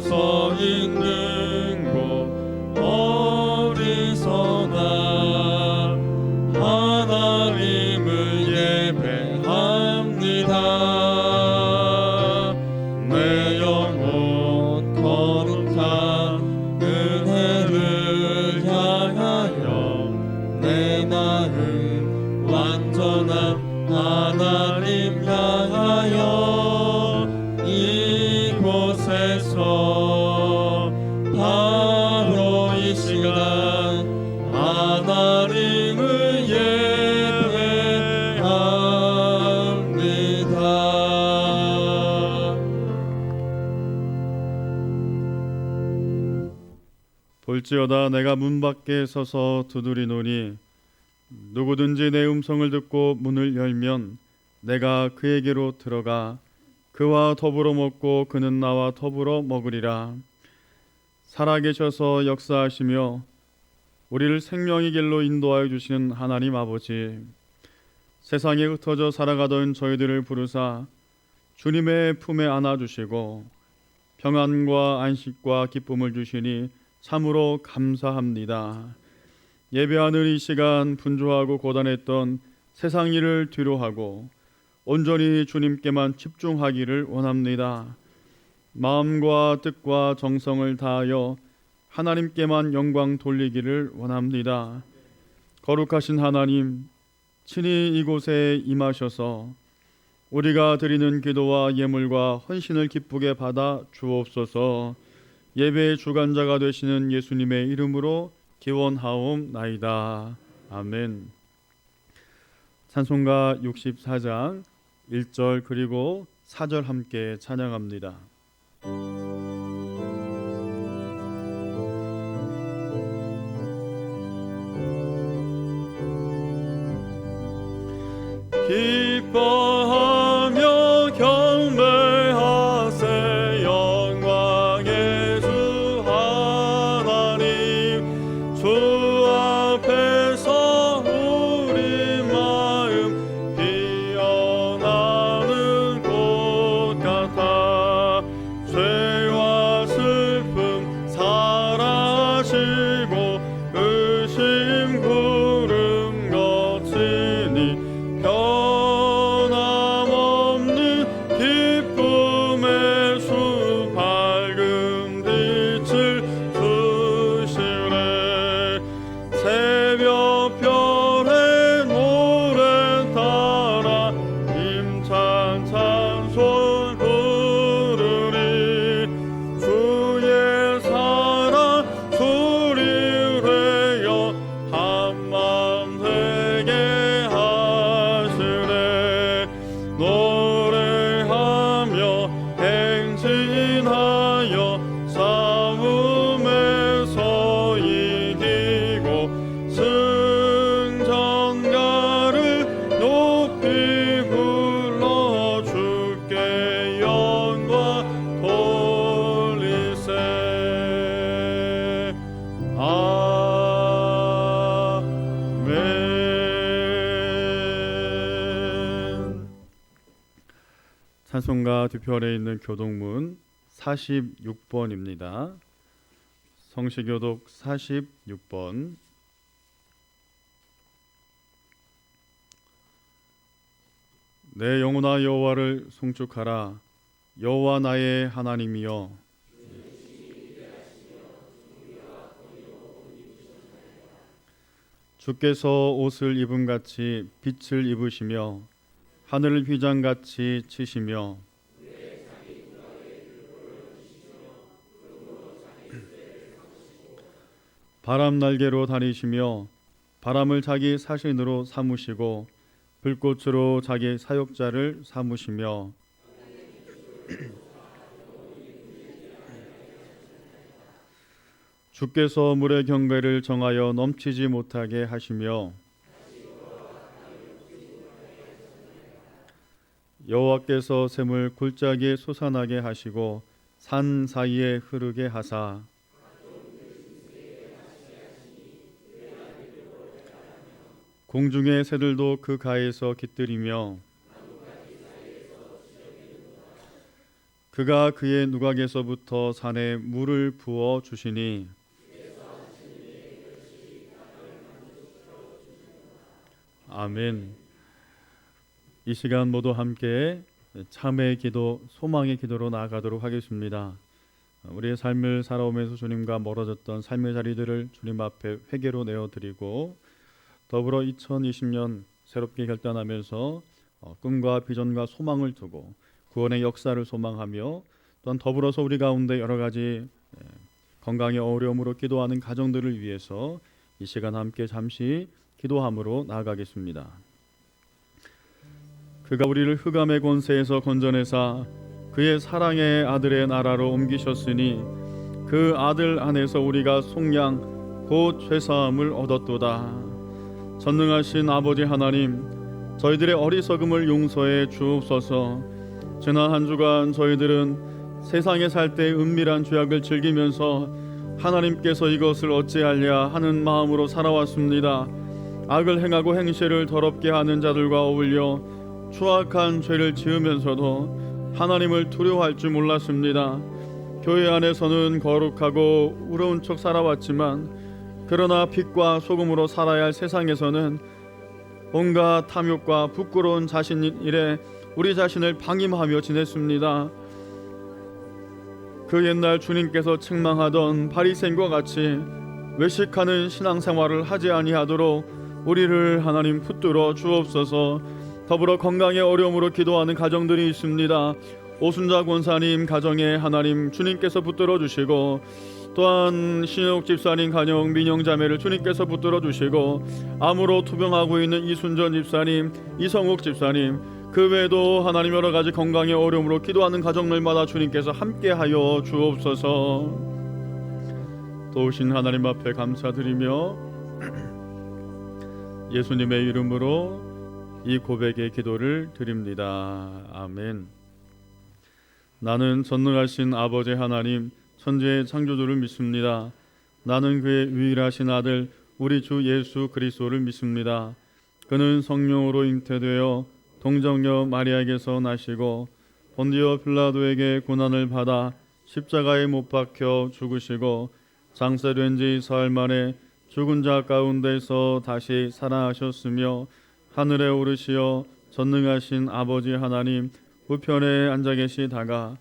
서 있는 곳 어디서나 하나님을 예배합니다. 내 영혼 거룩한 은혜를 향하여 내 마음 완전한 하나님 향하여 이곳에서 바로 이 시간 하나님을 예배합니다. 볼지어다 내가 문 밖에 서서 두드리노니 누구든지 내 음성을 듣고 문을 열면 내가 그에게로 들어가 그와 더불어 먹고 그는 나와 더불어 먹으리라. 살아계셔서 역사하시며 우리를 생명의 길로 인도하여 주시는 하나님 아버지, 세상에 흩어져 살아가던 저희들을 부르사 주님의 품에 안아주시고 평안과 안식과 기쁨을 주시니 참으로 감사합니다. 예배하는 이 시간 분주하고 고단했던 세상 일을 뒤로하고 온전히 주님께만 집중하기를 원합니다. 마음과 뜻과 정성을 다하여 하나님께만 영광 돌리기를 원합니다. 거룩하신 하나님, 친히 이곳에 임하셔서 우리가 드리는 기도와 예물과 헌신을 기쁘게 받아 주옵소서. 예배의 주관자가 되시는 예수님의 이름으로 기원하옵나이다. 아멘. 찬송가 64장 1절 그리고 4절 함께 찬양합니다. 기뻐하며 경배하세 영광의 주 하나님. 주 앞에서 우리 마음 피어나는 꽃 같아 죄와 슬픔 사라지고 의심 구름 거치니 변함없는 기쁨의 수 밝은 빛을 주시네. 새벽별의 노래 따라 힘찬 찬송 부르리. 주의 사랑 소리래여 한마음 되게 하시네. 노래하며 행진하여 싸움에서 이기고 승전가를 높이 불러 주께 영광 돌리세. 아멘. 찬송가 뒤편에 있는 교독문 46번입니다. 성시교독 46번. 내 영혼아 여호와를 송축하라. 여호와 나의 하나님이여. 주께서 옷을 입음같이 빛을 입으시며 하늘을 휘장같이 치시며 바람 날개로 다니시며 바람을 자기 사신으로 삼으시고 불꽃으로 자기 사역자를 삼으시며 주께서 물의 경배를 정하여 넘치지 못하게 하시며 여호와께서 샘을 골짜기에 솟아나게 하시고 산 사이에 흐르게 하사 공중의 새들도 그 가에서 깃들이며 그가 그의 누각에서부터 산에 물을 부어 주시니 아멘. 이 시간 모두 함께 참회의 기도, 소망의 기도로 나아가도록 하겠습니다. 우리의 삶을 살아오면서 주님과 멀어졌던 삶의 자리들을 주님 앞에 회개로 내어드리고 더불어 2020년 새롭게 결단하면서 꿈과 비전과 소망을 두고 구원의 역사를 소망하며 또한 더불어서 우리 가운데 여러 가지 건강의 어려움으로 기도하는 가정들을 위해서 이 시간 함께 잠시 기도함으로 나아가겠습니다. 그가 우리를 흑암의 권세에서 건져내사 그의 사랑의 아들의 나라로 옮기셨으니 그 아들 안에서 우리가 속량 곧 죄사함을 얻었도다. 전능하신 아버지 하나님, 저희들의 어리석음을 용서해 주옵소서. 지난 한 주간 저희들은 세상에 살 때 은밀한 죄악을 즐기면서 하나님께서 이것을 어찌하랴 하는 마음으로 살아왔습니다. 악을 행하고 행실을 더럽게 하는 자들과 어울려 추악한 죄를 지으면서도 하나님을 두려워할 줄 몰랐습니다. 교회 안에서는 거룩하고 의로운 척 살아왔지만 그러나 빛과 소금으로 살아야 할 세상에서는 온갖 탐욕과 부끄러운 자신 일에 우리 자신을 방임하며 지냈습니다. 그 옛날 주님께서 책망하던 바리새인과 같이 외식하는 신앙생활을 하지 아니하도록 우리를 하나님 붙들어 주옵소서. 더불어 건강의 어려움으로 기도하는 가정들이 있습니다. 오순자 권사님 가정에 하나님 주님께서 붙들어 주시고 또한 신혁 집사님 가정 민영자매를 주님께서 붙들어 주시고 암으로 투병하고 있는 이순전 집사님, 이성욱 집사님 그 외에도 하나님 여러 가지 건강의 어려움으로 기도하는 가정들마다 주님께서 함께하여 주옵소서. 도우신 하나님 앞에 감사드리며 예수님의 이름으로 이 고백의 기도를 드립니다. 아멘. 나는 전능하신 아버지 하나님 천지의 창조주를 믿습니다. 나는 그의 유일하신 아들 우리 주 예수 그리스도를 믿습니다. 그는 성령으로 잉태되어 동정녀 마리아에게서 나시고 본디오 빌라도에게 고난을 받아 십자가에 못 박혀 죽으시고 장세된 지 사흘 만에 죽은 자 가운데서 다시 살아나셨으며 하늘에 오르시어 전능하신 아버지 하나님 우편에 앉아 계시다가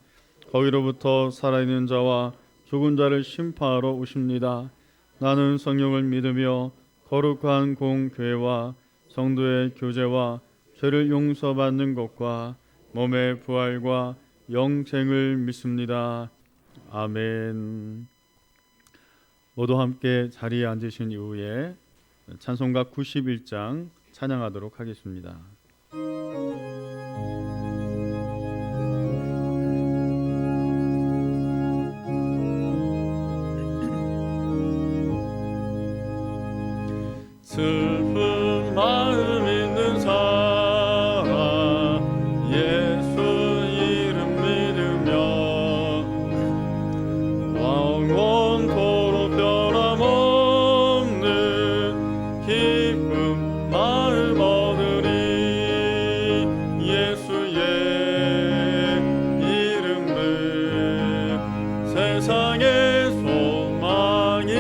거기로부터 살아있는 자와 죽은 자를 심판하러 오십니다. 나는 성령을 믿으며 거룩한 공교회와 성도의 교제와 죄를 용서받는 것과 몸의 부활과 영생을 믿습니다. 아멘. 모두 함께 자리에 앉으신 이후에 찬송가 91장 찬양하도록 하겠습니다. 슬픈 마음 있는 사람 예수 이름 믿으며 영원토록 변함없는 기쁨 마음 얻으리. 예수의 이름은 세상의 소망이요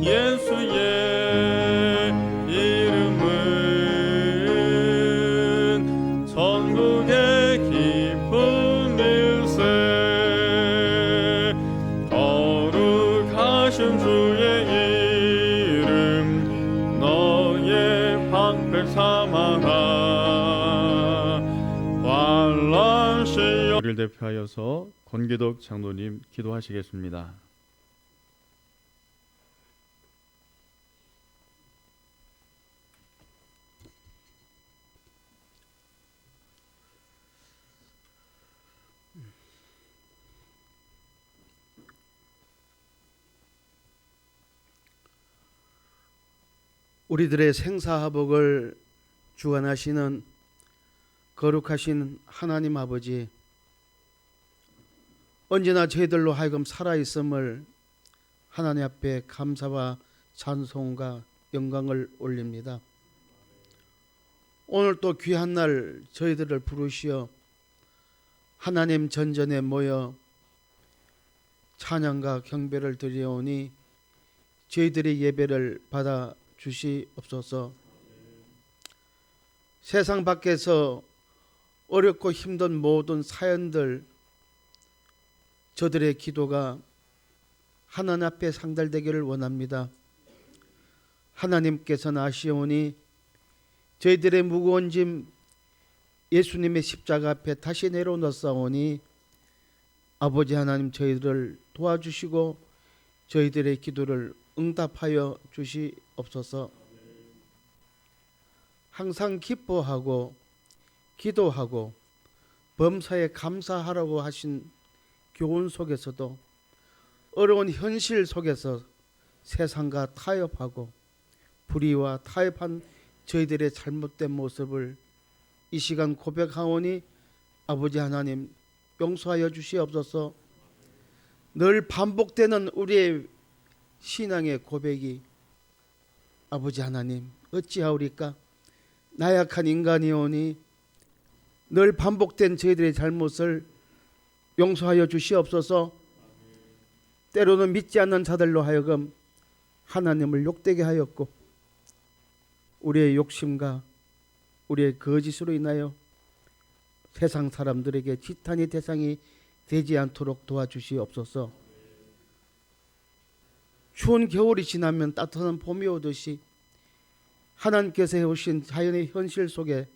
예수의 이름은 천국의 기쁨일세. 거룩하신 주의 이름 너의 방패 삼아라. 환란시 우리를 대표하여서 권기덕 장로님 기도하시겠습니다. 우리들의 생사화복을 주관하시는 거룩하신 하나님 아버지, 언제나 저희들로 하여금 살아있음을 하나님 앞에 감사와 찬송과 영광을 올립니다. 오늘 또 귀한 날 저희들을 부르시어 하나님 전전에 모여 찬양과 경배를 드리오니 저희들의 예배를 받아 주시옵소서. 세상 밖에서 어렵고 힘든 모든 사연들, 저들의 기도가 하나님 앞에 상달되기를 원합니다. 하나님께서는 아시오니 저희들의 무거운 짐 예수님의 십자가 앞에 다시 내려놓사오니 아버지 하나님 저희들을 도와주시고 저희들의 기도를 응답하여 주시옵소서. 항상 기뻐하고 기도하고 범사에 감사하라고 하신 교훈 속에서도 어려운 현실 속에서 세상과 타협하고 불의와 타협한 저희들의 잘못된 모습을 이 시간 고백하오니 아버지 하나님 용서하여 주시옵소서. 늘 반복되는 우리의 신앙의 고백이 아버지 하나님 어찌하오리까? 나약한 인간이오니 늘 반복된 저희들의 잘못을 용서하여 주시옵소서. 때로는 믿지 않는 자들로 하여금 하나님을 욕되게 하였고 우리의 욕심과 우리의 거짓으로 인하여 세상 사람들에게 지탄의 대상이 되지 않도록 도와주시옵소서. 추운 겨울이 지나면 따뜻한 봄이 오듯이 하나님께서 해오신 자연의 현실 속에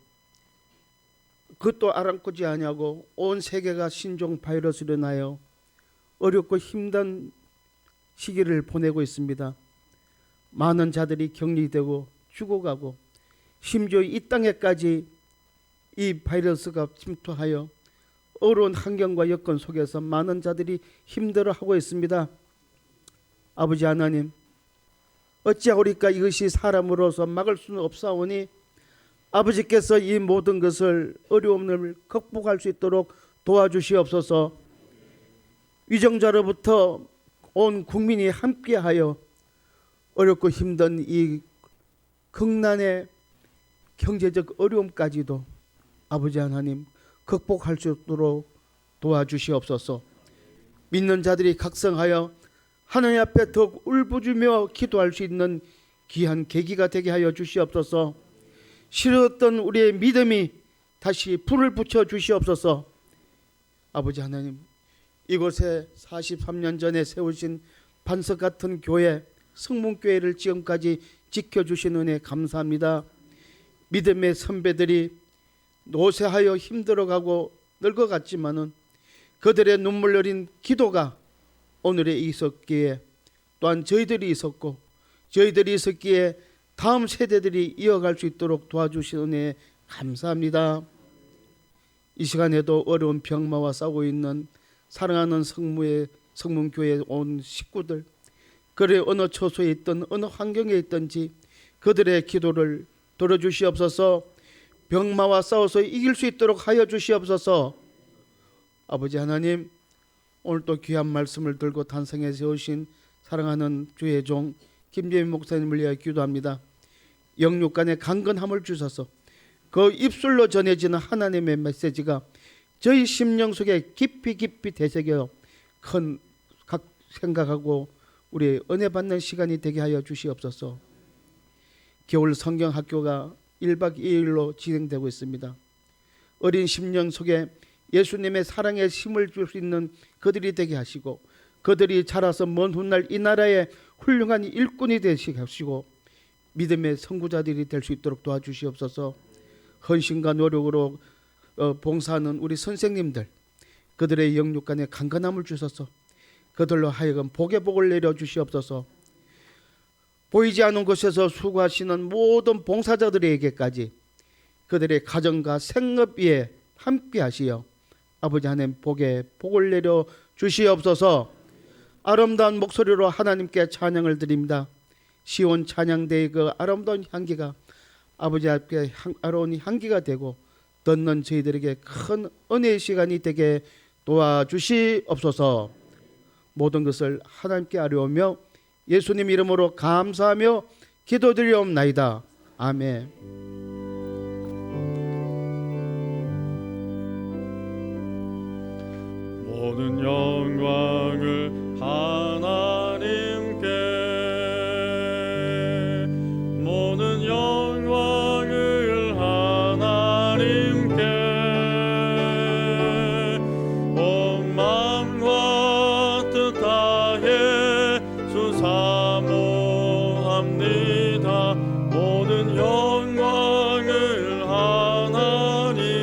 그것도 아랑곳이 아니하고 온 세계가 신종 바이러스로 인하여 어렵고 힘든 시기를 보내고 있습니다. 많은 자들이 격리되고 죽어가고 심지어 이 땅에까지 이 바이러스가 침투하여 어려운 환경과 여건 속에서 많은 자들이 힘들어하고 있습니다. 아버지 하나님 어찌하오리까? 이것이 사람으로서 막을 수는 없사오니 아버지께서 이 모든 것을 어려움을 극복할 수 있도록 도와주시옵소서. 위정자로부터 온 국민이 함께하여 어렵고 힘든 이 극난의 경제적 어려움까지도 아버지 하나님 극복할 수 있도록 도와주시옵소서. 믿는 자들이 각성하여 하나님 앞에 더욱 울부짖으며 기도할 수 있는 귀한 계기가 되게 하여 주시옵소서. 싫었던 우리의 믿음이 다시 불을 붙여 주시옵소서. 아버지 하나님 이곳에 43년 전에 세우신 반석 같은 교회 성문교회를 지금까지 지켜주신 은혜 감사합니다. 믿음의 선배들이 노쇠하여 힘들어가고 늙어갔지만은 그들의 눈물 흘린 기도가 오늘에 있었기에 또한 저희들이 있었고 저희들이 있었기에 다음 세대들이 이어갈 수 있도록 도와주신 은혜 감사합니다. 이 시간에도 어려운 병마와 싸우고 있는 사랑하는 성문교회에 온 식구들, 그래 어느 처소에 있든 어느 환경에 있든지 그들의 기도를 들어주시옵소서. 병마와 싸워서 이길 수 있도록 하여 주시옵소서. 아버지 하나님 오늘 또 귀한 말씀을 들고 탄생해 세우신 사랑하는 주의 종 김재민 목사님을 위하여 기도합니다. 영육간의 강건함을 주셔서 그 입술로 전해지는 하나님의 메시지가 저희 심령 속에 깊이 되새겨 큰 생각하고 우리 은혜 받는 시간이 되게 하여 주시옵소서. 겨울 성경학교가 1박 2일로 진행되고 있습니다. 어린 심령 속에 예수님의 사랑에 힘을 줄 수 있는 그들이 되게 하시고 그들이 자라서 먼 훗날 이 나라의 훌륭한 일꾼이 되시게 하시고 믿음의 선구자들이 될 수 있도록 도와주시옵소서. 헌신과 노력으로 봉사하는 우리 선생님들 그들의 영육간에 강건함을 주셔서 그들로 하여금 복의 복을 내려주시옵소서. 보이지 않는 곳에서 수고하시는 모든 봉사자들에게까지 그들의 가정과 생업 위에 함께 하시어 아버지 하나님 복의 복을 내려 주시옵소서. 아름다운 목소리로 하나님께 찬양을 드립니다. 시온 찬양대의 그 아름다운 향기가 아버지 앞에 아름다운 향기가 되고 듣는 저희들에게 큰 은혜의 시간이 되게 도와주시옵소서. 모든 것을 하나님께 아뢰오며 예수님 이름으로 감사하며 기도드리옵나이다. 아멘. 모든 영광을 하나님께, 모든 영광을 하나님께, 온 마음과 뜻 다해 주 사모합니다. 모든 영광을 하나님께.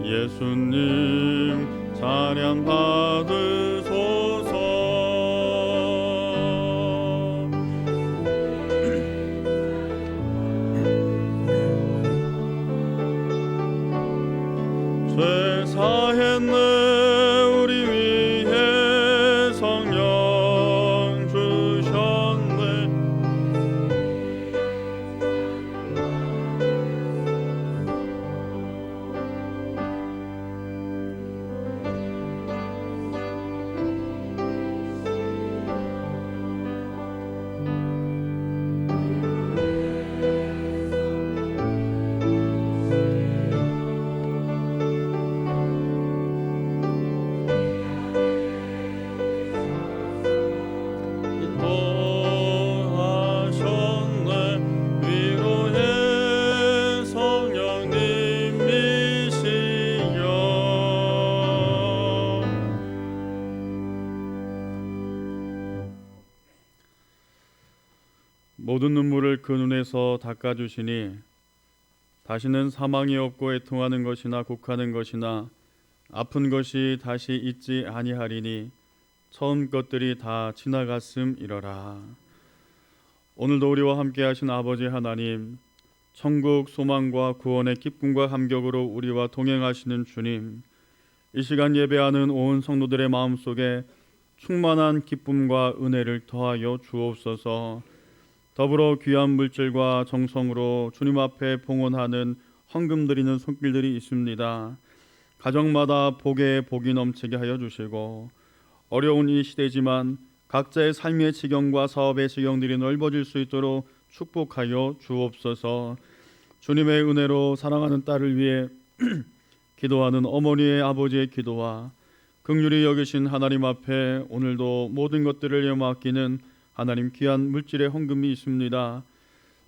예수님 찬양 받으소서. 죄 사했네 우리 위해 성령 주셨네. 인도하셨네 위로의 성령님이시여. 모든 눈물을 그 눈에서 닦아주시니 다시는 사망이 없고 애통하는 것이나 곡하는 것이나 아픈 것이 다시 있지 아니하리니 처음 것들이 다 지나갔음이러라. 오늘도 우리와 함께 하신 아버지 하나님, 천국 소망과 구원의 기쁨과 감격으로 우리와 동행하시는 주님, 이 시간 예배하는 온 성도들의 마음속에 충만한 기쁨과 은혜를 더하여 주옵소서. 더불어 귀한 물질과 정성으로 주님 앞에 봉헌하는 헌금 드리는 손길들이 있습니다. 가정마다 복에 복이 넘치게 하여 주시고, 어려운 이 시대지만 각자의 삶의 지경과 사업의 지경들이 넓어질 수 있도록 축복하여 주옵소서. 주님의 은혜로 사랑하는 딸을 위해 기도하는 어머니의 아버지의 기도와 긍휼히 여기신 하나님 앞에 오늘도 모든 것들을 맡기는 하나님 귀한 물질의 헌금이 있습니다.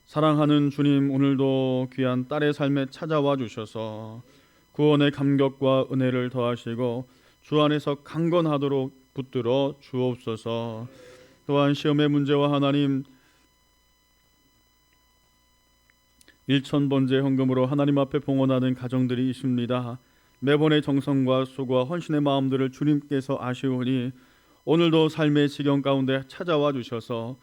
사랑하는 주님, 오늘도 귀한 딸의 삶에 찾아와 주셔서 구원의 감격과 은혜를 더하시고 주 안에서 강건하도록 붙들어 주옵소서. 또한 시험의 문제와 하나님 1,000번째 헌금으로 하나님 앞에 봉헌하는 가정들이 있습니다. 매번의 정성과 수고와 헌신의 마음들을 주님께서 아시오니 오늘도 삶의 지경 가운데 찾아와 주셔서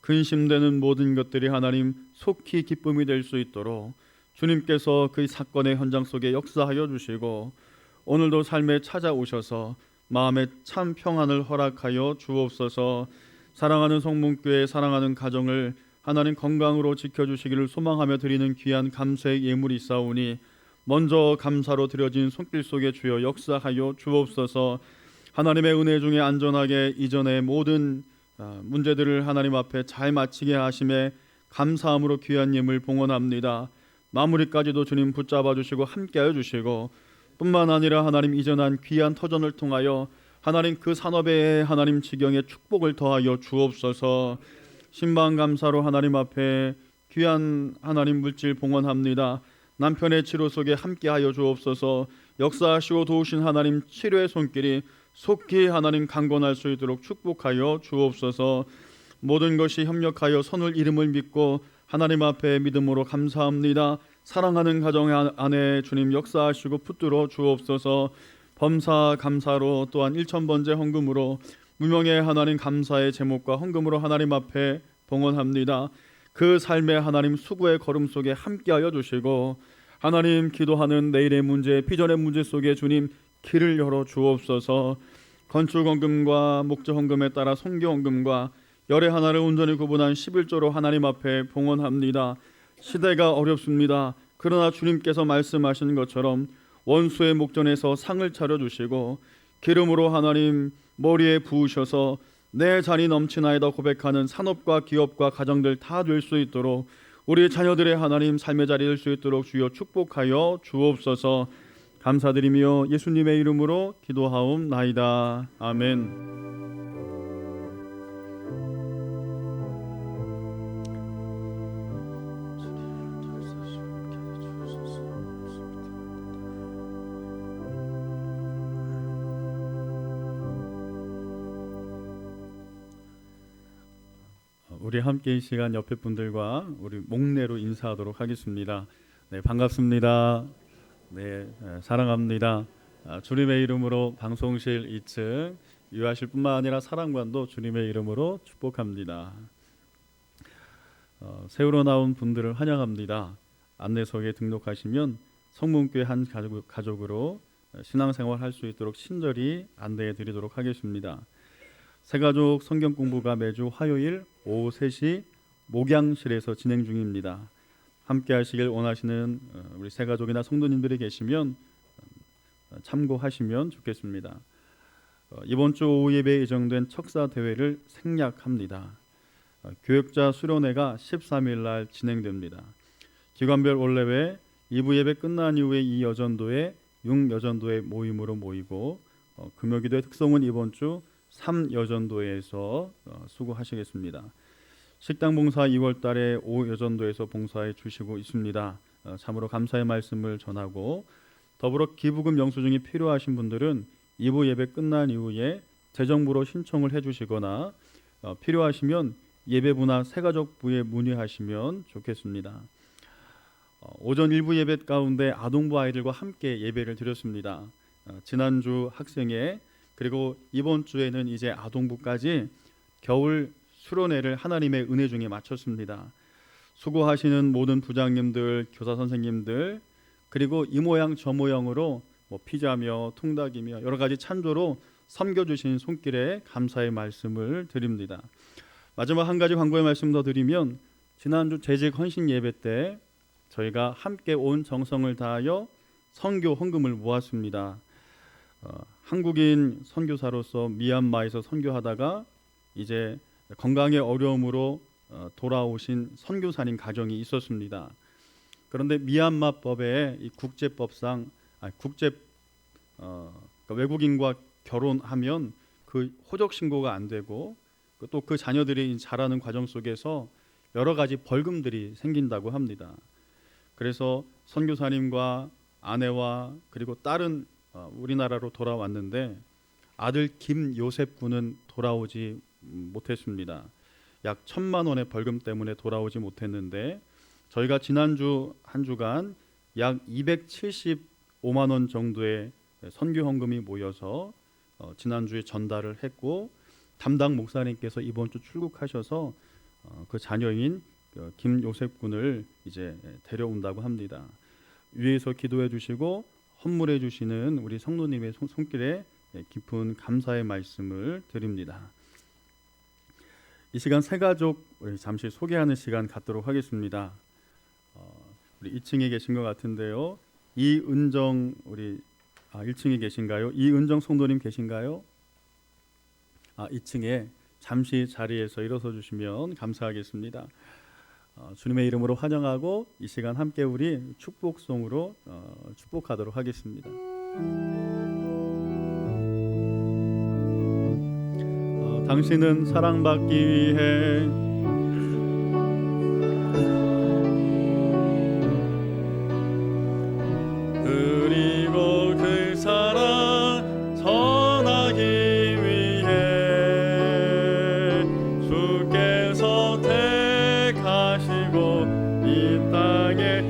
근심되는 모든 것들이 하나님 속히 기쁨이 될 수 있도록 주님께서 그 사건의 현장 속에 역사하여 주시고, 오늘도 삶에 찾아오셔서 마음에 참 평안을 허락하여 주옵소서. 사랑하는 성문교회, 사랑하는 가정을 하나님 건강으로 지켜주시기를 소망하며 드리는 귀한 감사의 예물이 있사오니 먼저 감사로 드려진 손길 속에 주여 역사하여 주옵소서. 하나님의 은혜 중에 안전하게 이전의 모든 문제들을 하나님 앞에 잘 마치게 하심에 감사함으로 귀한 예물 봉헌합니다. 마무리까지도 주님 붙잡아 주시고 함께하여 주시고, 뿐만 아니라 하나님 이전한 귀한 터전을 통하여 하나님 그 산업의 하나님 지경에 축복을 더하여 주옵소서. 신방 감사로 하나님 앞에 귀한 하나님 물질 봉헌합니다. 남편의 치료 속에 함께하여 주옵소서. 역사하시고 도우신 하나님 치료의 손길이 속히 하나님 강건할 수 있도록 축복하여 주옵소서. 모든 것이 협력하여 선을 이름을 믿고 하나님 앞에 믿음으로 감사합니다. 사랑하는 가정 안에 주님 역사하시고 붙들어 주옵소서. 범사 감사로 또한 1,000번째 헌금으로 무명의 하나님 감사의 제목과 헌금으로 하나님 앞에 봉헌합니다. 그 삶의 하나님 수고의 걸음 속에 함께하여 주시고, 하나님 기도하는 내일의 문제, 비전의 문제 속에 주님 길을 열어 주옵소서. 건축 헌금과 목적 헌금에 따라 선교 헌금과 열의 하나를 온전히 구분한 11조로 하나님 앞에 봉헌합니다. 시대가 어렵습니다. 그러나 주님께서 말씀하신 것처럼 원수의 목전에서 상을 차려주시고 기름으로 하나님 머리에 부으셔서 내 잔이 넘치나이다 고백하는 산업과 기업과 가정들 다 될 수 있도록 우리 자녀들의 하나님 삶의 자리 될 수 있도록 주여 축복하여 주옵소서. 감사드리며 예수님의 이름으로 기도하옵나이다. 아멘. 우리 함께 이 시간 옆에 분들과 우리 목례로 인사하도록 하겠습니다. 네, 반갑습니다. 네, 사랑합니다. 주님의 이름으로 방송실 2층 유아실 뿐만 아니라 사랑관도 주님의 이름으로 축복합니다. 새우로 나온 분들을 환영합니다. 안내석에 등록하시면 성문교회 한 가족으로 신앙생활 할 수 있도록 친절히 안내해 드리도록 하겠습니다. 새가족 성경 공부가 매주 화요일 오후 3시 목양실에서 진행 중입니다. 함께 하시길 원하시는 우리 새가족이나 성도님들이 계시면 참고하시면 좋겠습니다. 이번 주 오후 예배에 예정된 척사 대회를 생략합니다. 교역자 수련회가 13일 날 진행됩니다. 기관별 원래회 2부 예배 끝난 이후에 이 여전도에 6여전도의 모임으로 모이고 금요기도의 특성은 이번 주 3여전도에서 수고하시겠습니다. 식당 봉사 2월 달에 5여전도에서 봉사해 주시고 있습니다. 참으로 감사의 말씀을 전하고 더불어 기부금 영수증이 필요하신 분들은 2부 예배 끝난 이후에 재정부로 신청을 해주시거나 필요하시면 예배부나 새가족부에 문의하시면 좋겠습니다. 오전 1부 예배 가운데 아동부 아이들과 함께 예배를 드렸습니다. 지난주 학생회 그리고 이번 주에는 이제 아동부까지 겨울 수련회를 하나님의 은혜 중에 마쳤습니다. 수고하시는 모든 부장님들, 교사 선생님들 그리고 이 모양 저 모양으로 피자며 통닭이며 여러 가지 찬조로 섬겨주신 손길에 감사의 말씀을 드립니다. 마지막 한 가지 광고의 말씀 더 드리면 지난주 재직 헌신 예배 때 저희가 함께 온 정성을 다하여 선교 헌금을 모았습니다. 한국인 선교사로서 미얀마에서 선교하다가 이제 건강의 어려움으로 돌아오신 선교사님 가정이 있었습니다. 그런데 미얀마법의 이 국제법상 외국인과 결혼하면 그 호적 신고가 안 되고 또 그 자녀들이 자라는 과정 속에서 여러 가지 벌금들이 생긴다고 합니다. 그래서 선교사님과 아내와 그리고 딸은 우리나라로 돌아왔는데 아들 김요셉 군은 돌아오지 못했습니다. 약 1,000만 원의 벌금 때문에 돌아오지 못했는데 저희가 지난주 한 주간 약 275만 원 정도의 선교 헌금이 모여서 지난주에 전달을 했고 담당 목사님께서 이번 주 출국하셔서 그 자녀인 김요셉 군을 이제 데려온다고 합니다. 위에서 기도해 주시고 헌물해 주시는 우리 성도님의 손길에 깊은 감사의 말씀을 드립니다. 이 시간 새가족 우리 잠시 소개하는 시간 갖도록 하겠습니다. 우리 2층에 계신 것 같은데요. 이은정 우리 1층에 계신가요? 이은정 성도님 계신가요? 2층에 잠시 자리에서 일어서 주시면 감사하겠습니다. 주님의 이름으로 환영하고 이 시간 함께 우리 축복송으로 축복하도록 하겠습니다. 당신은 사랑받기 위해 그리고 그 사랑 전하기 위해 주께서 택하시고 이 땅에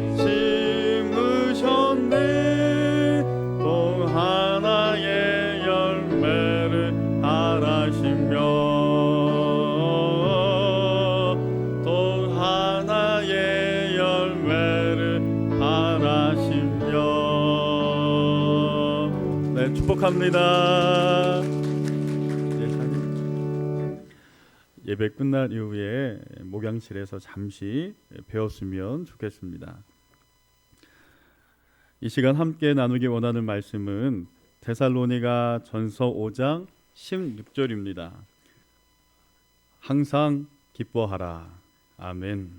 심으셨네. 또 하나의 열매를 바라시며 또 하나의 열매를 바라시며. 네, 축복합니다. 예배 끝난 이후에 목양실에서 잠시 배웠으면 좋겠습니다. 이 시간 함께 나누기 원하는 말씀은 데살로니가 전서 5장 16절입니다. 항상 기뻐하라. 아멘.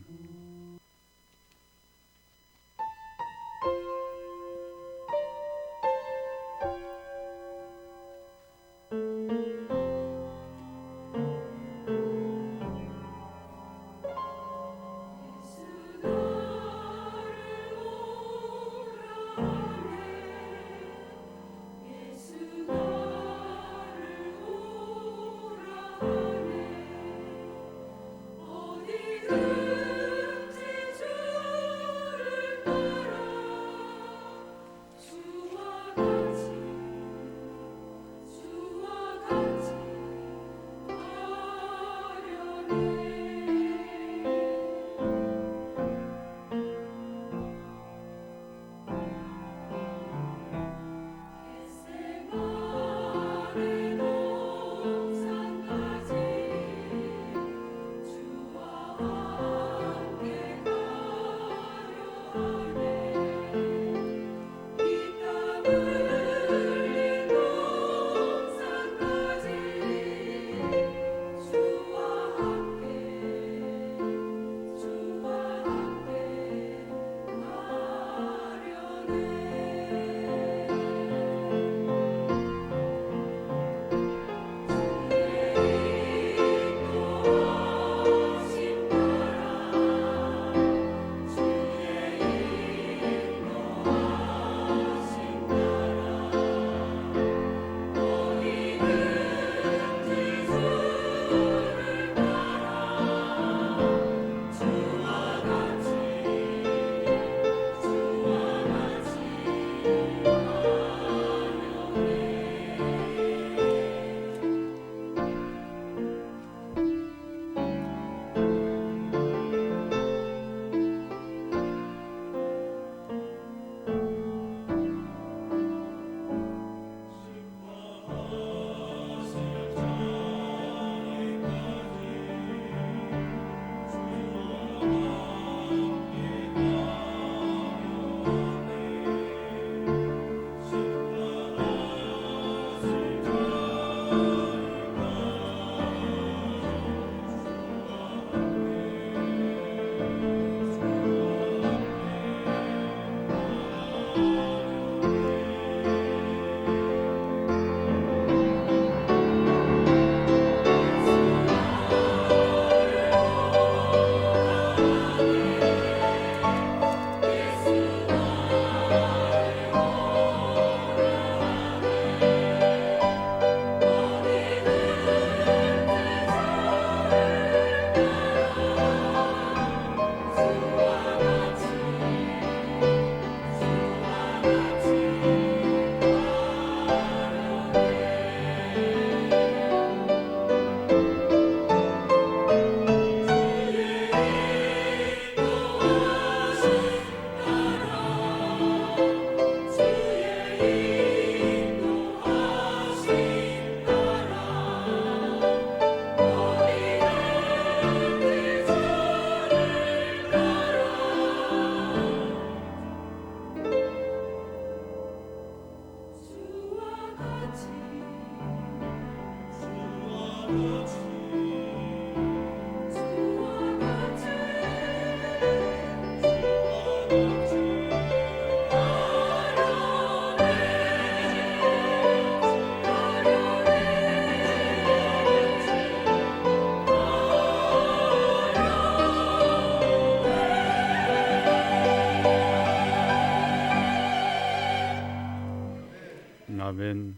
아멘.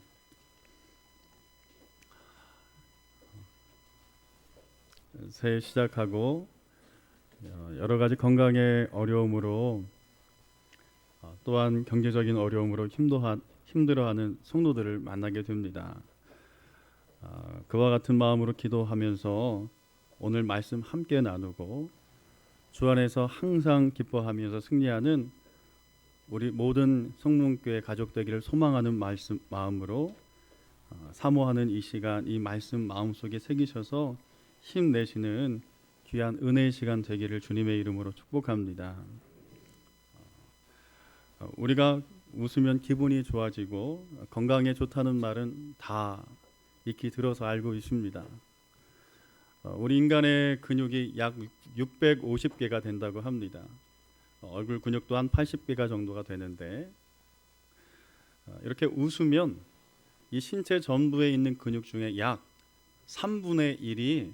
새해 시작하고 여러 가지 건강의 어려움으로 또한 경제적인 어려움으로 힘들어하는 성도들을 만나게 됩니다. 그와 같은 마음으로 기도하면서 오늘 말씀 함께 나누고 주 안에서 항상 기뻐하면서 승리하는 우리 모든 성문교회 가족 되기를 소망하는 마음으로 사모하는 이 시간, 이 말씀 마음속에 새기셔서 힘내시는 귀한 은혜의 시간 되기를 주님의 이름으로 축복합니다. 우리가 웃으면 기분이 좋아지고 건강에 좋다는 말은 다 익히 들어서 알고 있습니다. 우리 인간의 근육이 약 650개가 된다고 합니다. 얼굴 근육도 한 80개가 정도가 되는데 이렇게 웃으면 이 신체 전부에 있는 근육 중에 약 3분의 1이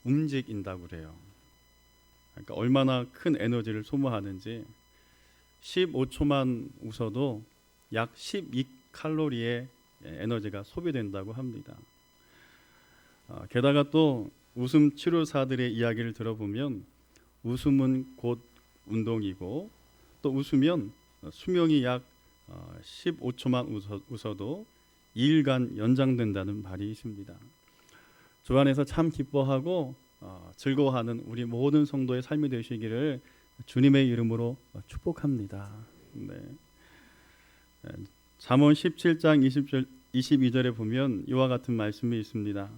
움직인다고 그래요. 그러니까 얼마나 큰 에너지를 소모하는지 15초만 웃어도 약 12칼로리의 에너지가 소비된다고 합니다. 게다가 또 웃음 치료사들의 이야기를 들어보면 웃음은 곧 운동이고 또 웃으면 수명이 약 15초만 웃어도 2일간 연장된다는 말이 있습니다. 주 안에서 참 기뻐하고 즐거워하는 우리 모든 성도의 삶이 되시기를 주님의 이름으로 축복합니다. 네. 잠언 17장 22절에 보면 이와 같은 말씀이 있습니다.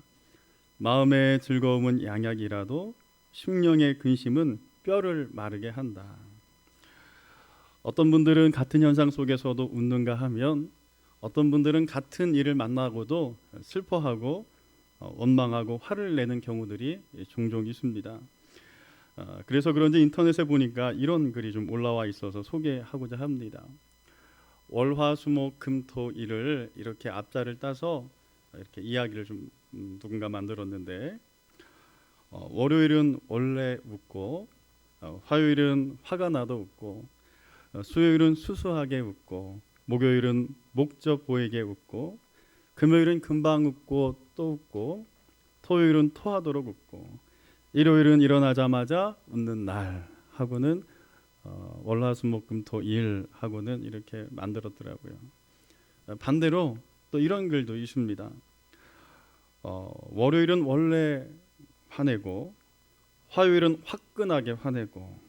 마음의 즐거움은 양약이라도 심령의 근심은 뼈를 마르게 한다. 어떤 분들은 같은 현상 속에서도 웃는가 하면 어떤 분들은 같은 일을 만나고도 슬퍼하고 원망하고 화를 내는 경우들이 종종 있습니다. 그래서 그런지 인터넷에 보니까 이런 글이 좀 올라와 있어서 소개하고자 합니다. 월화수목금토일을 이렇게 앞자를 따서 이렇게 이야기를 좀 누군가 만들었는데 월요일은 원래 웃고 화요일은 화가 나도 웃고 수요일은 수수하게 웃고 목요일은 목적 보이게 웃고 금요일은 금방 웃고 또 웃고 토요일은 토하도록 웃고 일요일은 일어나자마자 웃는 날 하고는 월화수목금토일 하고는 이렇게 만들었더라고요. 반대로 또 이런 글도 있습니다. 월요일은 원래 화내고 화요일은 화끈하게 화내고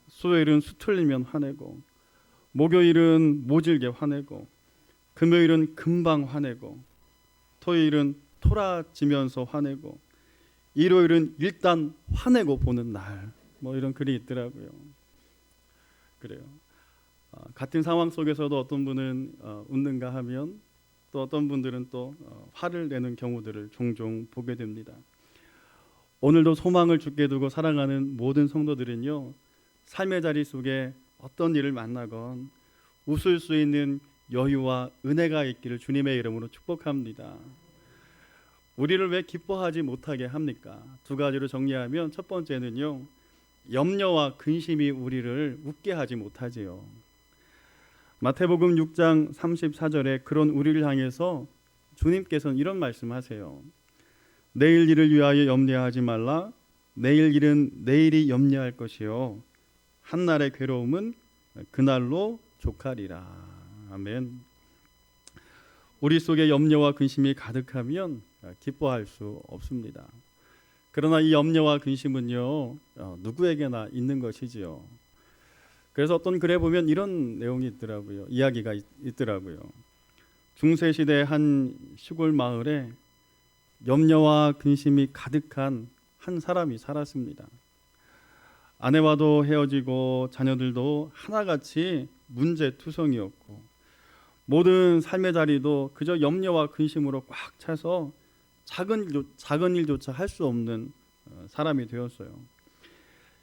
수요일은 수틀리면 화내고 목요일은 모질게 화내고 금요일은 금방 화내고 토요일은 토라지면서 화내고 일요일은 일단 화내고 보는 날, 뭐 이런 글이 있더라고요. 그래요. 같은 상황 속에서도 어떤 분은 웃는가 하면 또 어떤 분들은 또 화를 내는 경우들을 종종 보게 됩니다. 오늘도 소망을 주께 두고 사랑하는 모든 성도들은요, 삶의 자리 속에 어떤 일을 만나건 웃을 수 있는 여유와 은혜가 있기를 주님의 이름으로 축복합니다. 우리를 왜 기뻐하지 못하게 합니까? 두 가지로 정리하면 첫 번째는요, 염려와 근심이 우리를 웃게 하지 못하지요. 마태복음 6장 34절에 그런 우리를 향해서 주님께서는 이런 말씀하세요. 내일 일을 위하여 염려하지 말라. 내일 일은 내일이 염려할 것이요 한날의 괴로움은 그날로 족하리라. 아멘. 우리 속에 염려와 근심이 가득하면 기뻐할 수 없습니다. 그러나 이 염려와 근심은요, 누구에게나 있는 것이지요. 그래서 어떤 글에 보면 이런 내용이 있더라고요. 이야기가 있더라고요. 중세시대 한 시골 마을에 염려와 근심이 가득한 한 사람이 살았습니다. 아내와도 헤어지고 자녀들도 하나같이 문제투성이었고 모든 삶의 자리도 그저 염려와 근심으로 꽉 차서 작은 일조차 할 수 없는 사람이 되었어요.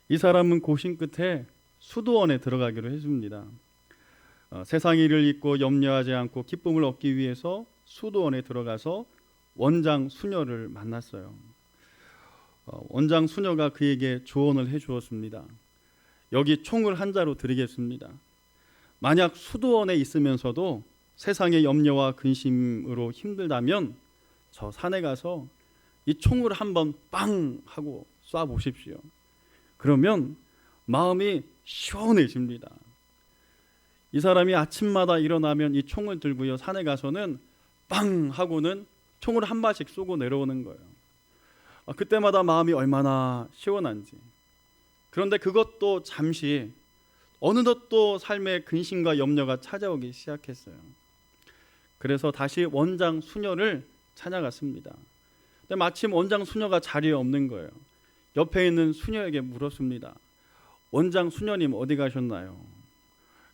이 사람은 고심 끝에 수도원에 들어가기로 했습니다. 세상 일을 잊고 염려하지 않고 기쁨을 얻기 위해서 수도원에 들어가서 원장 수녀를 만났어요. 원장 수녀가 그에게 조언을 해주었습니다. 여기 총을 한 자루 드리겠습니다. 만약 수도원에 있으면서도 세상의 염려와 근심으로 힘들다면 저 산에 가서 이 총을 한번 빵 하고 쏴 보십시오. 그러면 마음이 시원해집니다. 이 사람이 아침마다 일어나면 이 총을 들고요, 산에 가서는 빵 하고는 총을 한 발씩 쏘고 내려오는 거예요. 그때마다 마음이 얼마나 시원한지. 그런데 그것도 잠시, 어느덧 또 삶의 근심과 염려가 찾아오기 시작했어요. 그래서 다시 원장 수녀를 찾아갔습니다. 근데 마침 원장 수녀가 자리에 없는 거예요. 옆에 있는 수녀에게 물었습니다. 원장 수녀님 어디 가셨나요?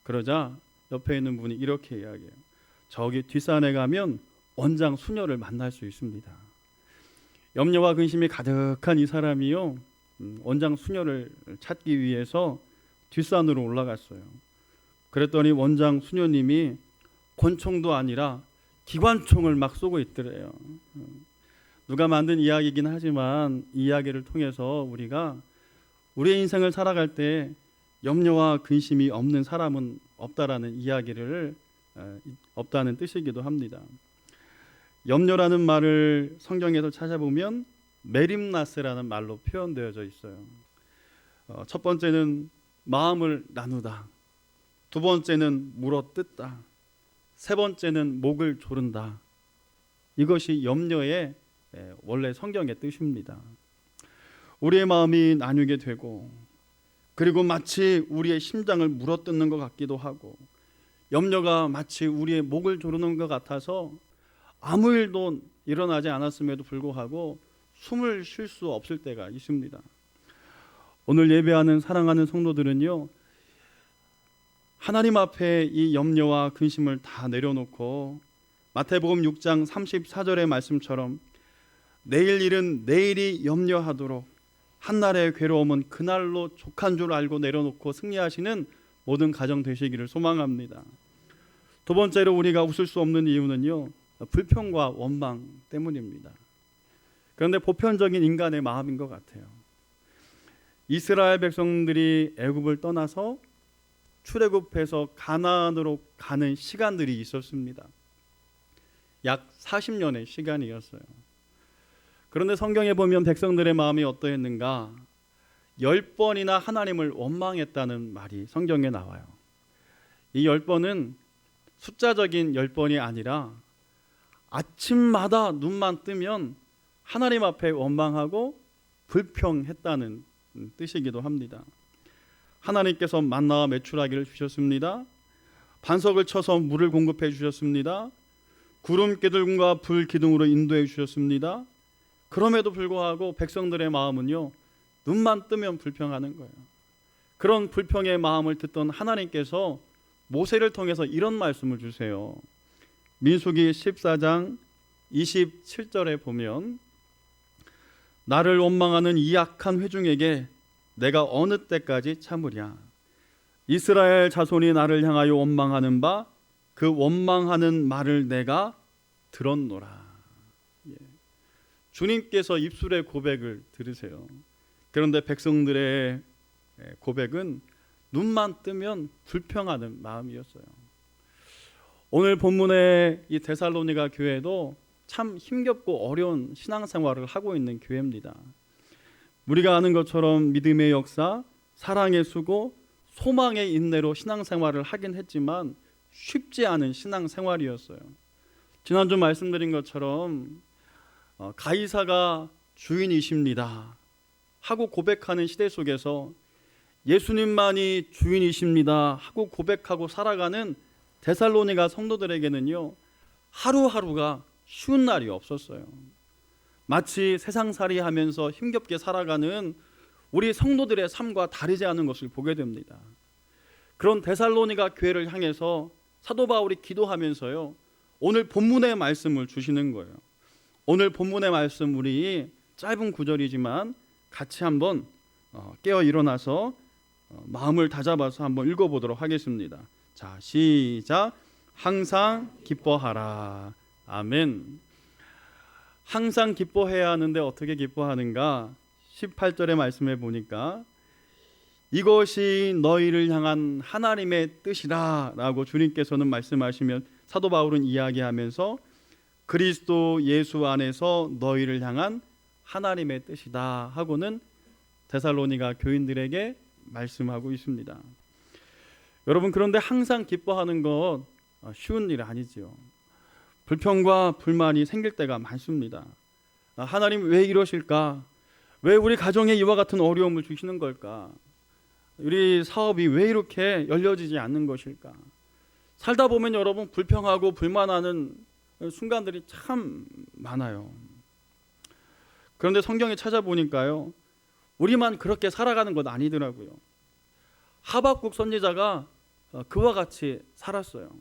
그러자 옆에 있는 분이 이렇게 이야기해요. 저기 뒷산에 가면 원장 수녀를 만날 수 있습니다. 염려와 근심이 가득한 이 사람이요, 원장 수녀를 찾기 위해서 뒷산으로 올라갔어요. 그랬더니 원장 수녀님이 권총도 아니라 기관총을 막 쏘고 있더래요. 누가 만든 이야기이긴 하지만 이 이야기를 통해서 우리가 우리의 인생을 살아갈 때 염려와 근심이 없는 사람은 없다라는 이야기를 없다는 뜻이기도 합니다. 염려라는 말을 성경에서 찾아보면 메림나스라는 말로 표현되어져 있어요. 첫 번째는 마음을 나누다, 두 번째는 물어뜯다, 세 번째는 목을 조른다. 이것이 염려의 원래 성경의 뜻입니다. 우리의 마음이 나뉘게 되고, 그리고 마치 우리의 심장을 물어뜯는 것 같기도 하고, 염려가 마치 우리의 목을 조르는 것 같아서 아무 일도 일어나지 않았음에도 불구하고 숨을 쉴 수 없을 때가 있습니다. 오늘 예배하는 사랑하는 성도들은요, 하나님 앞에 이 염려와 근심을 다 내려놓고 마태복음 6장 34절의 말씀처럼 내일 일은 내일이 염려하도록 한날의 괴로움은 그날로 족한 줄 알고 내려놓고 승리하시는 모든 가정 되시기를 소망합니다. 두 번째로 우리가 웃을 수 없는 이유는요, 불평과 원망 때문입니다. 그런데 보편적인 인간의 마음인 것 같아요. 이스라엘 백성들이 애굽을 떠나서 출애굽해서 가나안으로 가는 시간들이 있었습니다. 약 40년의 시간이었어요. 그런데 성경에 보면 백성들의 마음이 어떠했는가? 10번이나 하나님을 원망했다는 말이 성경에 나와요. 이 10번은 숫자적인 10번이 아니라 아침마다 눈만 뜨면 하나님 앞에 원망하고 불평했다는 뜻이기도 합니다. 하나님께서 만나와 메추라기를 주셨습니다. 반석을 쳐서 물을 공급해 주셨습니다. 구름 기둥과 불 기둥으로 인도해 주셨습니다. 그럼에도 불구하고 백성들의 마음은요, 눈만 뜨면 불평하는 거예요. 그런 불평의 마음을 듣던 하나님께서 모세를 통해서 이런 말씀을 주세요. 민수기 14장 27절에 보면 나를 원망하는 이 악한 회중에게 내가 어느 때까지 참으랴. 이스라엘 자손이 나를 향하여 원망하는 바 그 원망하는 말을 내가 들었노라. 주님께서 입술의 고백을 들으세요. 그런데 백성들의 고백은 눈만 뜨면 불평하는 마음이었어요. 오늘 본문의 이 데살로니가 교회도 참 힘겹고 어려운 신앙생활을 하고 있는 교회입니다. 우리가 아는 것처럼 믿음의 역사, 사랑의 수고, 소망의 인내로 신앙생활을 하긴 했지만 쉽지 않은 신앙생활이었어요. 지난주 말씀드린 것처럼 가이사가 주인이십니다 하고 고백하는 시대 속에서 예수님만이 주인이십니다 하고 고백하고 살아가는 데살로니가 성도들에게는요, 하루하루가 쉬운 날이 없었어요. 마치 세상살이 하면서 힘겹게 살아가는 우리 성도들의 삶과 다르지 않은 것을 보게 됩니다. 그런 데살로니가 교회를 향해서 사도 바울이 기도하면서요, 오늘 본문의 말씀을 주시는 거예요. 오늘 본문의 말씀 우리 짧은 구절이지만 같이 한번 깨어 일어나서 마음을 다잡아서 한번 읽어보도록 하겠습니다. 자, 시작. 항상 기뻐하라. 아멘. 항상 기뻐해야 하는데 어떻게 기뻐하는가? 18절의 말씀에 보니까 이것이 너희를 향한 하나님의 뜻이라 라고 주님께서는 말씀하시면 사도 바울은 이야기하면서 그리스도 예수 안에서 너희를 향한 하나님의 뜻이다 하고는 데살로니가 교인들에게 말씀하고 있습니다. 여러분, 그런데 항상 기뻐하는 것 쉬운 일 아니지요. 불평과 불만이 생길 때가 많습니다. 하나님 왜 이러실까? 왜 우리 가정에 이와 같은 어려움을 주시는 걸까? 우리 사업이 왜 이렇게 열려지지 않는 것일까? 살다 보면 여러분 불평하고 불만하는 순간들이 참 많아요. 그런데 성경에 찾아보니까요, 우리만 그렇게 살아가는 것 아니더라고요. 하박국 선지자가 그와 같이 살았어요.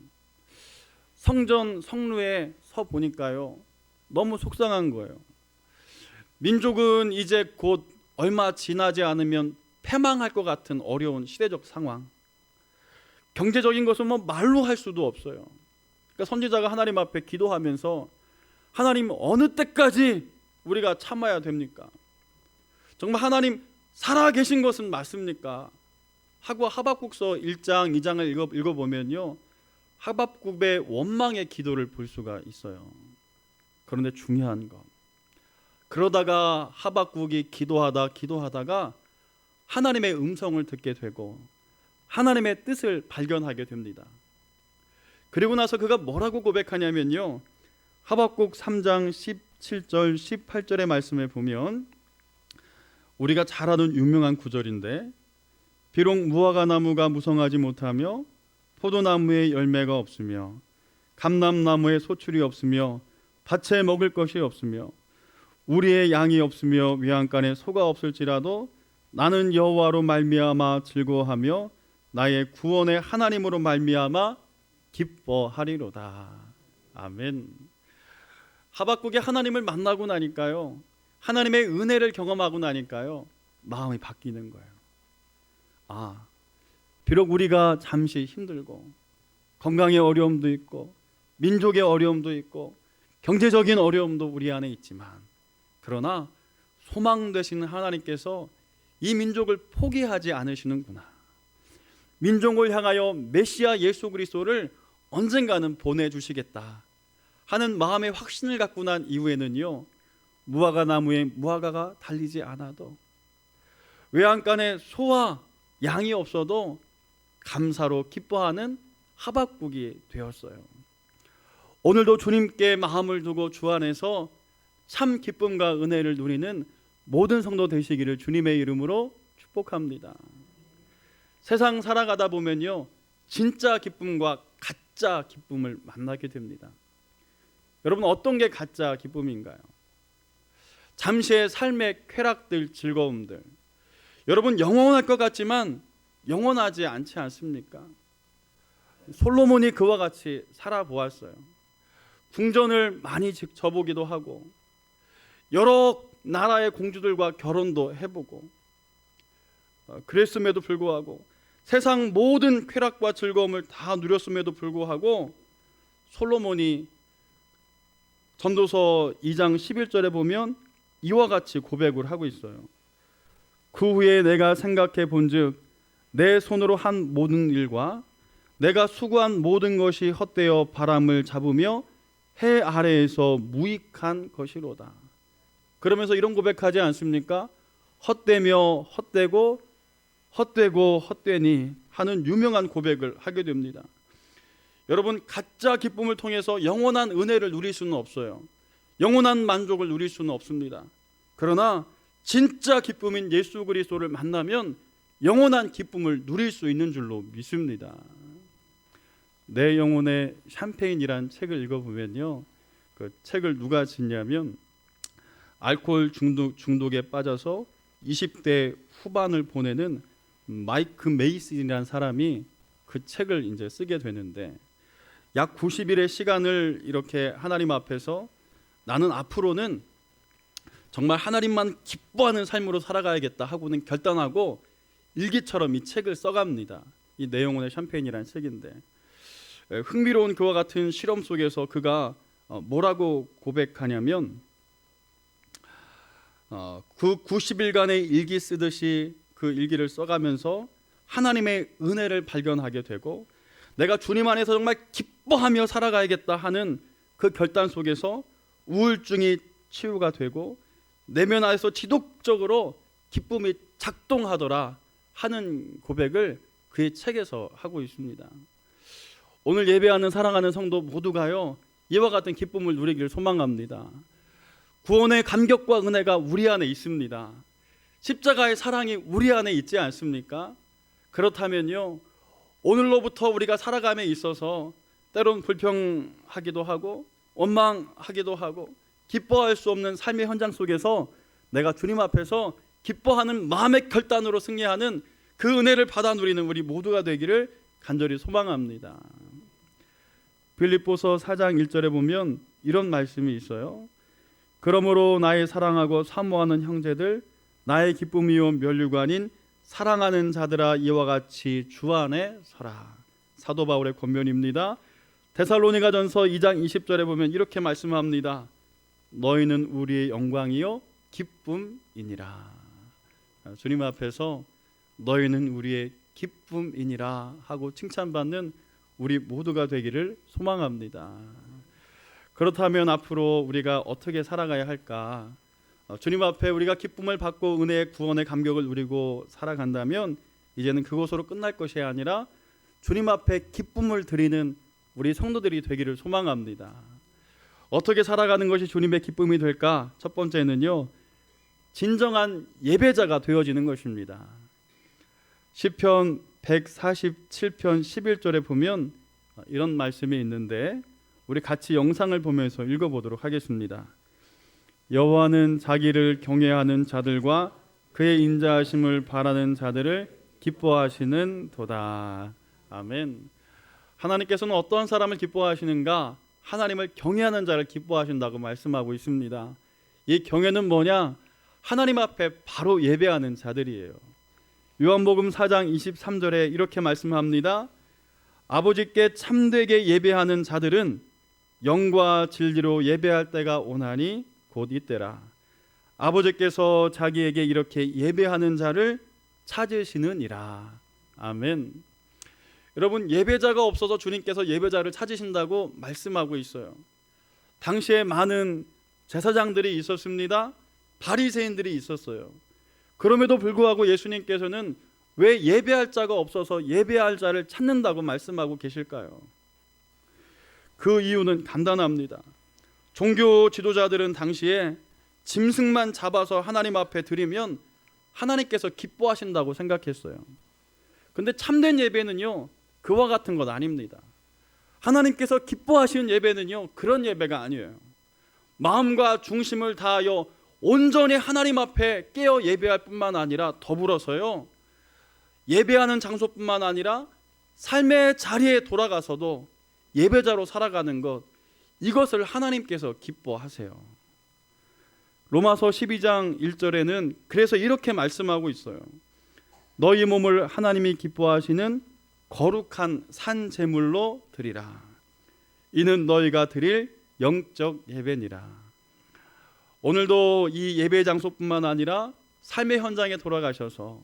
성전 성루에 서 보니까요, 너무 속상한 거예요. 민족은 이제 곧 얼마 지나지 않으면 패망할 것 같은 어려운 시대적 상황. 경제적인 것은 뭐 말로 할 수도 없어요. 그러니까 선지자가 하나님 앞에 기도하면서 하나님 어느 때까지 우리가 참아야 됩니까? 정말 하나님 살아 계신 것은 맞습니까? 하고 하박국서 1장 2장을 읽어보면요, 하박국의 원망의 기도를 볼 수가 있어요. 그런데 중요한 것, 그러다가 하박국이 기도하다가 하나님의 음성을 듣게 되고 하나님의 뜻을 발견하게 됩니다. 그리고 나서 그가 뭐라고 고백하냐면요, 하박국 3장 17절 18절의 말씀에 보면 우리가 잘 아는 유명한 구절인데, 비록 무화과 나무가 무성하지 못하며 포도나무에 열매가 없으며 감람나무에 소출이 없으며 밭에 먹을 것이 없으며 우리의 양이 없으며 외양간에 소가 없을지라도 나는 여호와로 말미암아 즐거워하며 나의 구원의 하나님으로 말미암아 기뻐하리로다. 아멘. 하박국이 하나님을 만나고 나니까요, 하나님의 은혜를 경험하고 나니까요, 마음이 바뀌는 거예요. 비록 우리가 잠시 힘들고 건강의 어려움도 있고 민족의 어려움도 있고 경제적인 어려움도 우리 안에 있지만, 그러나 소망 되시는 하나님께서 이 민족을 포기하지 않으시는구나. 민족을 향하여 메시아 예수 그리스도를 언젠가는 보내주시겠다 하는 마음의 확신을 갖고 난 이후에는요, 무화과 나무에 무화과가 달리지 않아도 외양간에 소와 양이 없어도 감사로 기뻐하는 하박국이 되었어요. 오늘도 주님께 마음을 두고 주 안에서 참 기쁨과 은혜를 누리는 모든 성도 되시기를 주님의 이름으로 축복합니다. 세상 살아가다 보면요, 진짜 기쁨과 가짜 기쁨을 만나게 됩니다. 여러분, 어떤 게 가짜 기쁨인가요? 잠시의 삶의 쾌락들, 즐거움들, 여러분 영원할 것 같지만 영원하지 않지 않습니까? 솔로몬이 그와 같이 살아보았어요. 궁전을 많이 져보기도 하고 여러 나라의 공주들과 결혼도 해보고, 그랬음에도 불구하고 세상 모든 쾌락과 즐거움을 다 누렸음에도 불구하고 솔로몬이 전도서 2장 11절에 보면 이와 같이 고백을 하고 있어요. 그 후에 내가 생각해 본즉 내 손으로 한 모든 일과 내가 수고한 모든 것이 헛되어 바람을 잡으며 해 아래에서 무익한 것이로다. 그러면서 이런 고백하지 않습니까? 헛되며 헛되고 헛되고 헛되니 하는 유명한 고백을 하게 됩니다. 여러분, 가짜 기쁨을 통해서 영원한 은혜를 누릴 수는 없어요. 영원한 만족을 누릴 수는 없습니다. 그러나 진짜 기쁨인 예수 그리스도를 만나면 영원한 기쁨을 누릴 수 있는 줄로 믿습니다. 내 영혼의 샴페인이란 책을 읽어보면요, 그 책을 누가 짓냐면 알코올 중독에 빠져서 20대 후반을 보내는 마이크 메이슨이라는 사람이 그 책을 이제 쓰게 되는데, 약 90일의 시간을 이렇게 하나님 앞에서 나는 앞으로는 정말 하나님만 기뻐하는 삶으로 살아가야겠다 하고는 결단하고 일기처럼 이 책을 써갑니다. 이 내용원의 샴페인이라는 책인데, 흥미로운 그와 같은 실험 속에서 그가 뭐라고 고백하냐면, 그 90일간의 일기 쓰듯이 그 일기를 써가면서 하나님의 은혜를 발견하게 되고, 내가 주님 안에서 정말 기뻐하며 살아가야겠다 하는 그 결단 속에서 우울증이 치유가 되고 내면 안에서 지속적으로 기쁨이 작동하더라 하는 고백을 그의 책에서 하고 있습니다. 오늘 예배하는 사랑하는 성도 모두가요, 이와 같은 기쁨을 누리기를 소망합니다. 구원의 감격과 은혜가 우리 안에 있습니다. 십자가의 사랑이 우리 안에 있지 않습니까? 그렇다면요, 오늘로부터 우리가 살아감에 있어서 때론 불평하기도 하고 원망하기도 하고 기뻐할 수 없는 삶의 현장 속에서 내가 주님 앞에서 기뻐하는 마음의 결단으로 승리하는 그 은혜를 받아 누리는 우리 모두가 되기를 간절히 소망합니다. 빌립보서 4장 1절에 보면 이런 말씀이 있어요. 그러므로 나의 사랑하고 사모하는 형제들, 나의 기쁨이요 면류관인 사랑하는 자들아, 이와 같이 주 안에 서라. 사도 바울의 권면입니다. 데살로니가전서 2장 20절에 보면 이렇게 말씀합니다. 너희는 우리의 영광이요 기쁨이니라. 주님 앞에서 너희는 우리의 기쁨이니라 하고 칭찬받는 우리 모두가 되기를 소망합니다. 그렇다면 앞으로 우리가 어떻게 살아가야 할까? 주님 앞에 우리가 기쁨을 받고 은혜의 구원의 감격을 누리고 살아간다면 이제는 그곳으로 끝날 것이 아니라 주님 앞에 기쁨을 드리는 우리 성도들이 되기를 소망합니다. 어떻게 살아가는 것이 주님의 기쁨이 될까? 첫 번째는요, 진정한 예배자가 되어지는 것입니다. 시편 147편 11절에 보면 이런 말씀이 있는데 우리 같이 영상을 보면서 읽어보도록 하겠습니다. 여호와는 자기를 경외하는 자들과 그의 인자하심을 바라는 자들을 기뻐하시는 도다. 아멘. 하나님께서는 어떠한 사람을 기뻐하시는가? 하나님을 경외하는 자를 기뻐하신다고 말씀하고 있습니다. 이 경외는 뭐냐? 하나님 앞에 바로 예배하는 자들이에요. 요한복음 4장 23절에 이렇게 말씀합니다. 아버지께 참되게 예배하는 자들은 영과 진리로 예배할 때가 오나니 곧 이때라. 아버지께서 자기에게 이렇게 예배하는 자를 찾으시느니라. 아멘. 여러분, 예배자가 없어서 주님께서 예배자를 찾으신다고 말씀하고 있어요. 당시에 많은 제사장들이 있었습니다. 바리새인들이 있었어요. 그럼에도 불구하고 예수님께서는 왜 예배할 자가 없어서 예배할 자를 찾는다고 말씀하고 계실까요? 그 이유는 간단합니다. 종교 지도자들은 당시에 짐승만 잡아서 하나님 앞에 드리면 하나님께서 기뻐하신다고 생각했어요. 근데 참된 예배는요, 그와 같은 것 아닙니다. 하나님께서 기뻐하시는 예배는요, 그런 예배가 아니에요. 마음과 중심을 다하여 온전히 하나님 앞에 깨어 예배할 뿐만 아니라 더불어서요, 예배하는 장소뿐만 아니라 삶의 자리에 돌아가서도 예배자로 살아가는 것, 이것을 하나님께서 기뻐하세요. 로마서 12장 1절에는 그래서 이렇게 말씀하고 있어요. 너희 몸을 하나님이 기뻐하시는 거룩한 산 제물로 드리라. 이는 너희가 드릴 영적 예배니라. 오늘도 이 예배 장소뿐만 아니라 삶의 현장에 돌아가셔서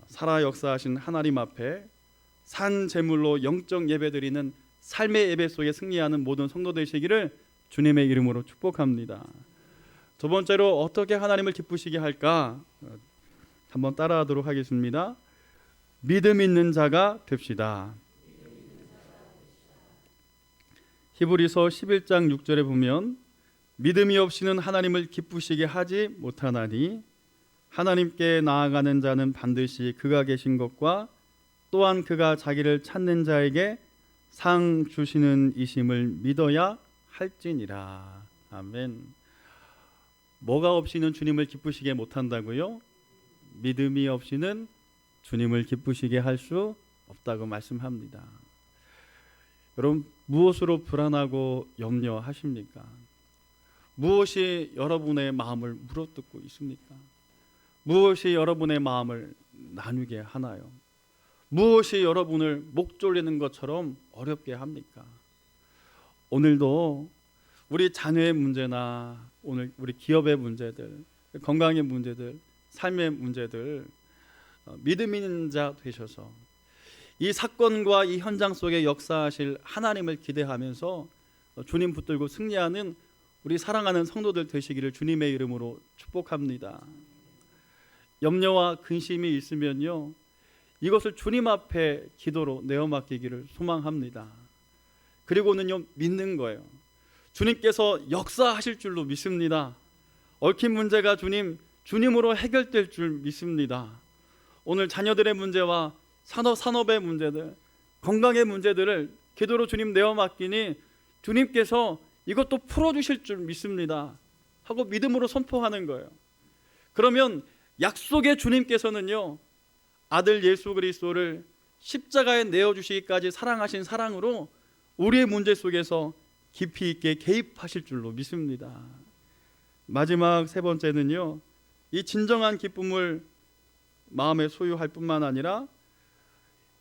살아 역사하신 하나님 앞에 산 제물로 영적 예배 드리는 삶의 예배 속에 승리하는 모든 성도 되시기를 주님의 이름으로 축복합니다. 두 번째로 어떻게 하나님을 기쁘시게 할까? 한번 따라하도록 하겠습니다. 믿음 있는 자가 됩시다. 히브리서 11장 6절에 보면 믿음이 없이는 하나님을 기쁘시게 하지 못하나니 하나님께 나아가는 자는 반드시 그가 계신 것과 또한 그가 자기를 찾는 자에게 상 주시는 이심을 믿어야 할지니라. 아멘. 뭐가 없이는 주님을 기쁘시게 못한다고요? 믿음이 없이는 주님을 기쁘시게 할 수 없다고 말씀합니다. 여러분, 무엇으로 불안하고 염려하십니까? 무엇이 여러분의 마음을 물어뜯고 있습니까? 무엇이 여러분의 마음을 나누게 하나요? 무엇이 여러분을 목 졸리는 것처럼 어렵게 합니까? 오늘도 우리 자녀의 문제나 오늘 우리 기업의 문제들, 건강의 문제들, 삶의 문제들 믿음 있는 자 되셔서 이 사건과 이 현장 속에 역사하실 하나님을 기대하면서 주님 붙들고 승리하는 우리 사랑하는 성도들 되시기를 주님의 이름으로 축복합니다. 염려와 근심이 있으면요, 이것을 주님 앞에 기도로 내어 맡기기를 소망합니다. 그리고는요, 믿는 거예요. 주님께서 역사하실 줄로 믿습니다. 얽힌 문제가 주님으로 해결될 줄 믿습니다. 오늘 자녀들의 문제와 산업의 문제들, 건강의 문제들을 기도로 주님 내어 맡기니 주님께서 이것도 풀어주실 줄 믿습니다 하고 믿음으로 선포하는 거예요. 그러면 약속의 주님께서는요, 아들 예수 그리스도를 십자가에 내어주시기까지 사랑하신 사랑으로 우리의 문제 속에서 깊이 있게 개입하실 줄로 믿습니다. 마지막 세 번째는요, 이 진정한 기쁨을 마음에 소유할 뿐만 아니라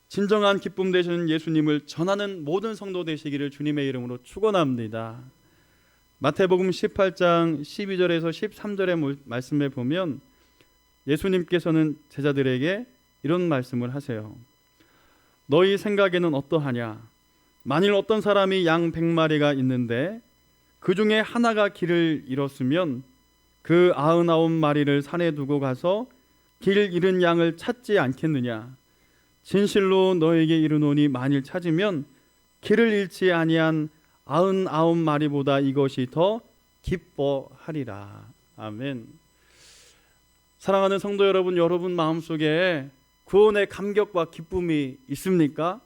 진정한 기쁨 되시는 예수님을 전하는 모든 성도 되시기를 주님의 이름으로 축원합니다. 마태복음 18장 12절에서 13절의 말씀에 보면 예수님께서는 제자들에게 이런 말씀을 하세요. 너희 생각에는 어떠하냐? 만일 어떤 사람이 양 100마리가 있는데 그 중에 하나가 길을 잃었으면 그 99마리를 산에 두고 가서 길 잃은 양을 찾지 않겠느냐? 진실로 너에게 이르노니 만일 찾으면 길을 잃지 아니한 99마리보다 이것이 더 기뻐하리라. 아멘. 사랑하는 성도 여러분, 여러분 마음속에 구원의 감격과 기쁨이 있습니까?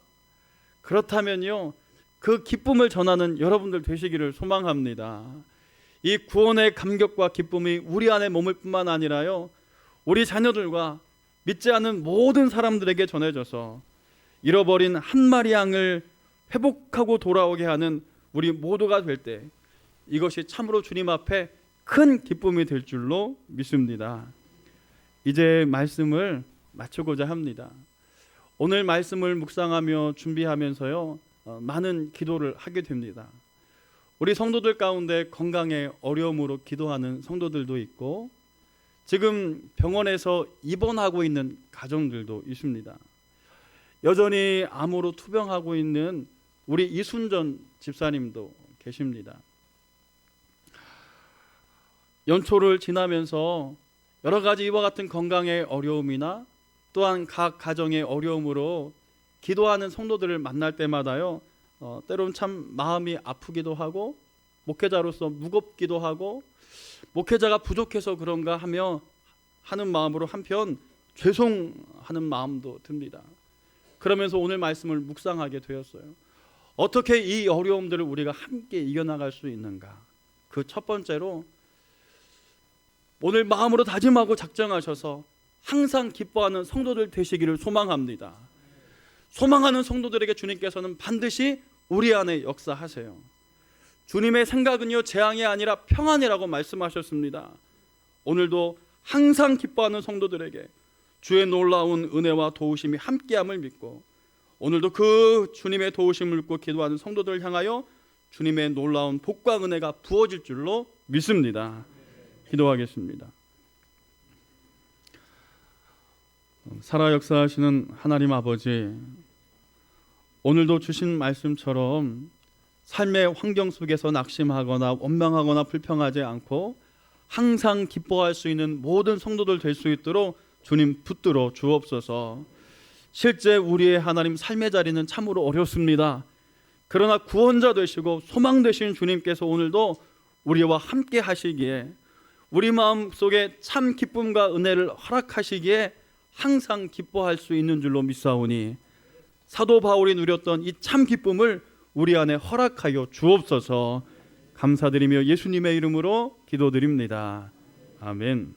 그렇다면요, 그 기쁨을 전하는 여러분들 되시기를 소망합니다. 이 구원의 감격과 기쁨이 우리 안에 머물 뿐만 아니라요, 우리 자녀들과 믿지 않는 모든 사람들에게 전해져서 잃어버린 한 마리 양을 회복하고 돌아오게 하는 우리 모두가 될 때 이것이 참으로 주님 앞에 큰 기쁨이 될 줄로 믿습니다. 이제 말씀을 마치고자 합니다. 오늘 말씀을 묵상하며 준비하면서요, 많은 기도를 하게 됩니다. 우리 성도들 가운데 건강에 어려움으로 기도하는 성도들도 있고 지금 병원에서 입원하고 있는 가정들도 있습니다. 여전히 암으로 투병하고 있는 우리 이순전 집사님도 계십니다. 연초를 지나면서 여러 가지 이와 같은 건강의 어려움이나 또한 각 가정의 어려움으로 기도하는 성도들을 만날 때마다요, 때로는 참 마음이 아프기도 하고 목회자로서 무겁기도 하고 목회자가 부족해서 그런가 하며 하는 마음으로 한편 죄송하는 마음도 듭니다. 그러면서 오늘 말씀을 묵상하게 되었어요. 어떻게 이 어려움들을 우리가 함께 이겨나갈 수 있는가? 그 첫 번째로 오늘 마음으로 다짐하고 작정하셔서 항상 기뻐하는 성도들 되시기를 소망합니다. 소망하는 성도들에게 주님께서는 반드시 우리 안에 역사하세요. 주님의 생각은요, 재앙이 아니라 평안이라고 말씀하셨습니다. 오늘도 항상 기뻐하는 성도들에게 주의 놀라운 은혜와 도우심이 함께함을 믿고 오늘도 그 주님의 도우심을 믿고 기도하는 성도들을 향하여 주님의 놀라운 복과 은혜가 부어질 줄로 믿습니다. 기도하겠습니다. 살아 역사하시는 하나님 아버지, 오늘도 주신 말씀처럼 삶의 환경 속에서 낙심하거나 원망하거나 불평하지 않고 항상 기뻐할 수 있는 모든 성도들 될 수 있도록 주님 붙들어 주옵소서. 실제 우리의 하나님 삶의 자리는 참으로 어렵습니다. 그러나 구원자 되시고 소망 되신 주님께서 오늘도 우리와 함께 하시기에 우리 마음속에 참 기쁨과 은혜를 허락하시기에 항상 기뻐할 수 있는 줄로 믿사오니 사도 바울이 누렸던 이 참 기쁨을 우리 안에 허락하여 주옵소서. 감사드리며 예수님의 이름으로 기도드립니다. 아멘.